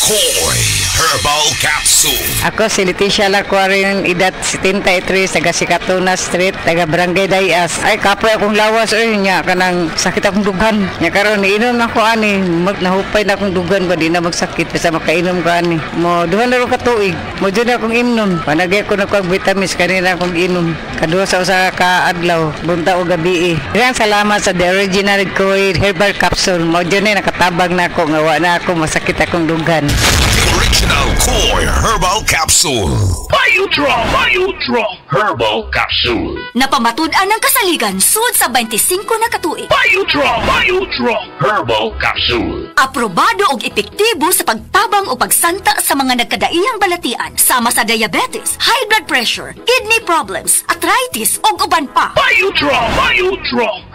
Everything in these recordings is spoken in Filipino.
Koy Herbal Capsule. Ako si Leticia Lacuarin, edad 73, taga Sikatuna Street, taga Barangay Dayas. Ay, kapoy akong lawas, niya, kanang sakit akong dugan. Niya karon iinom na ako, ani, nahupay na akong dugan ba, di na magsakit, basta makainom ko, ani. Mo, duhan na rin katuig, mo dyan akong imnon. Panagay ko na kong vitamins, kanina akong inom. Kadua sa usa ka adlaw, bunta o gabi. Kaya salamat sa The Original Koy Herbal Capsule. Mo dyan nakatabang na ako, ngawa na ako, masakit akong dugan. Original Koy Herbal Capsule. Bayutro Herbal Capsule. Napamatud-an ng kasaligan sud sa 25 na katuig. Bayutro Herbal Capsule. Aprobado og epektibo sa pagtabang o pagsanta sa mga nagkadaiyang balatian sama sa diabetes, high blood pressure, kidney problems, arthritis ug uban pa. Bayutro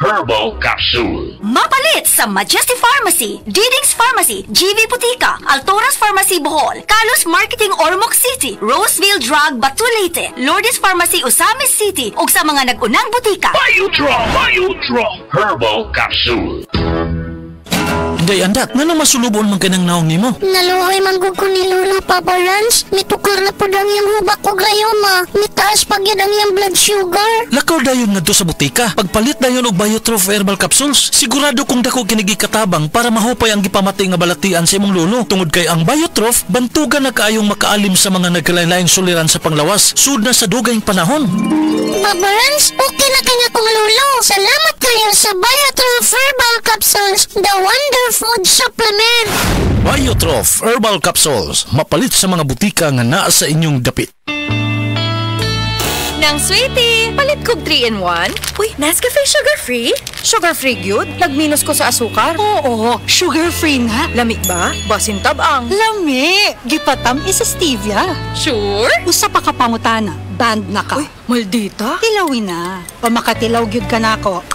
Herbal Capsule. Mapalit sa Majesty Pharmacy, Diding's Pharmacy, GV Butika, Altoras Pharmacy Bohol, Carlos Marketing Ormoc City, Roseville Drug Batulete, Lourdes Pharmacy Usamis City ug sa mga nag-unang butika. Bayutro Herbal Capsule. Day andak, nga masulubon man kanang naong nimo? Naluhay manggug ko ni Lola, Papa Lance. Mitukar na po daw yung hubak ko gayoma. Mitaas pag yun ang yung blood sugar. Lakaw dayon nga to sa butika. Pagpalit dayon og Biotrof Herbal Capsules, sigurado kung dako kinigi katabang para mahupay ang gipamati nga balatian sa imong lolo. Tungod kay ang Biotrof, bantugan na kaayong makaalim sa mga nagkalain-laing suliran sa panglawas, sud na sa dugayng panahon. Papa Lance, okay na kanya kong lolo. Salamat kayo sa Biotrof Herbal Capsules, the wonder food supplement. Biotrof Herbal Capsules, mapalit sa mga butika nga naa sa inyong dapit. Nang sweetie, palit kog 3-in-1. Uy, Nescafe sugar-free? Sugar-free gyud? Nagminus ko sa asukar? Oo, sugar-free na. Lami ba? Basin tabang. Lami! Gipatam is stevia. Sure? Usa pa ka pangutana, band na ka. Uy, maldita. Tilawin na. Pamakatilaw gyud ka na ako.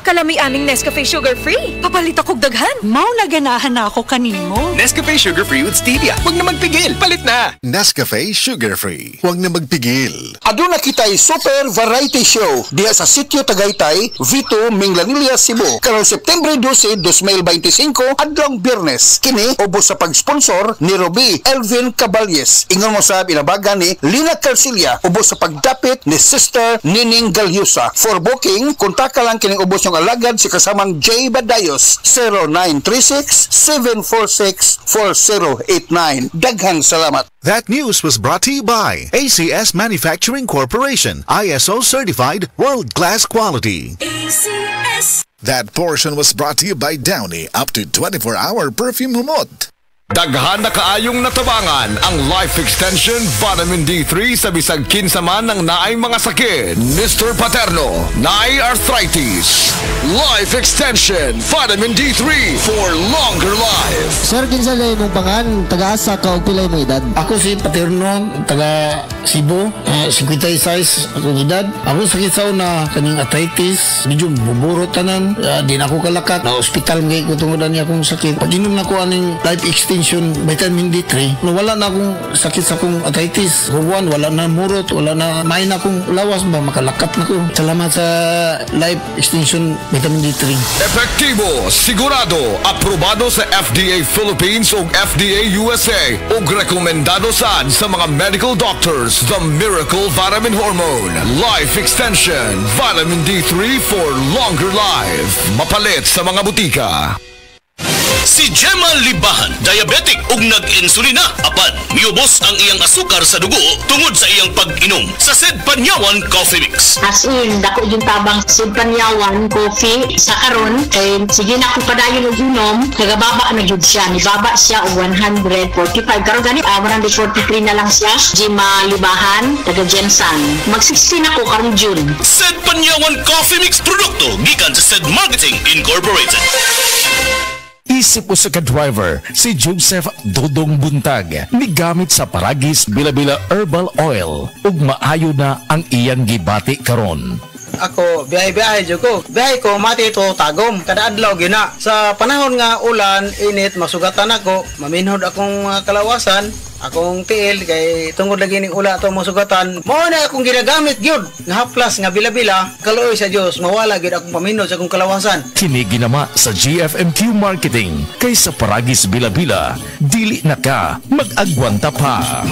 Kalami aming Nescafe sugar-free. Papalit akong daghan. Mao na ganahan na ako kanimo. Nescafe sugar-free with stevia. Huwag na magpigil. Palit na. Nescafe sugar-free. Huwag na magpigil. Aduna kita'y super variety show diya sa Sitio Tagaytay, Vito, Minglanilla, Cebu. Karong September 12, 2025, adlong Biyernes. Kini ubos sa pag-sponsor ni Ruby Elvin Caballes. Ingon mo sa inabagan ni Lina Calcilia. Ubos sa pagdapit ni Sister Nining Galyusa. For booking, kontak ka lang kining ubos yung alagad si kasamang J. Badayos 0936-746-4089. Daghang salamat. That news was brought to you by ACS Manufacturing Corporation, ISO certified world-class quality. ACS. That portion was brought to you by Downy, up to 24-hour perfume humot. Daghan na kaayong natabangan ang Life Extension Vitamin D3 sa bisag kinsa man ng naay mga sakit. Mr. Paterno, naay arthritis. Life Extension Vitamin D3 for longer life. Sir, kinsa lay mong pangan, taga-asa ka o pilay mo edad? Ako si Paterno, taga Cebu, 56 akong edad. Ako sakit sa una, kaning arthritis, medyo buburo tanan, di na ako kalakat. Na hospital ngayon ko tungodan niya akong sakit. Pag-inom na ko aning Life Extension Vitamin D3, wala na akong sakit sa akong arthritis. Huwan, wala na murot, wala na main akong lawas ba, makalakat na ko. Salamat sa Life Extension Vitamin D3. Epektibo, sigurado, aprobado sa FDA Philippines ug FDA USA ug rekomendado sad sa mga medical doctors. The Miracle Vitamin Hormone. Life Extension Vitamin D3 for longer life. Mapalit sa mga butika. Si Gemma Libahan, diabetic ug nag-insulina. Apan, miubos ang iyang asukar sa dugo tungod sa iyang pag-inom sa Sed Panyawan Coffee Mix. As in, dako yung tabang Sed Panyawan Coffee sa karon kay sige na ko padayon og inom, nagababa na gyud siya. Nibaba siya og 145. Karon gani 143 na lang siya. Gemma Libahan, taga Jensan. Mag-16 ako karong June. Sed Panyawan Coffee Mix produkto gikan sa Sed Marketing Incorporated. Isip usa ka driver si Joseph Dodong Buntag migamit sa Paragis Bila-Bila Herbal Oil ug maayo na ang iyang gibati karon. ako biyahe-biyahe jud ko. Biyahe ko mati ito tagom kada adlaw gina. Sa panahon nga ulan, init, masugatan ako, maminhod akong kalawasan. Akong tiil kay tungod lagi ning ula to masugatan. Mao na akong ginagamit gyud nga haplas nga bila-bila. Kaluoy sa Dios mawala gyud akong paminod sa akong kalawasan. Kini ginama sa GFMQ Marketing kay sa Paragis Bila-Bila, dili na ka mag-agwanta pa.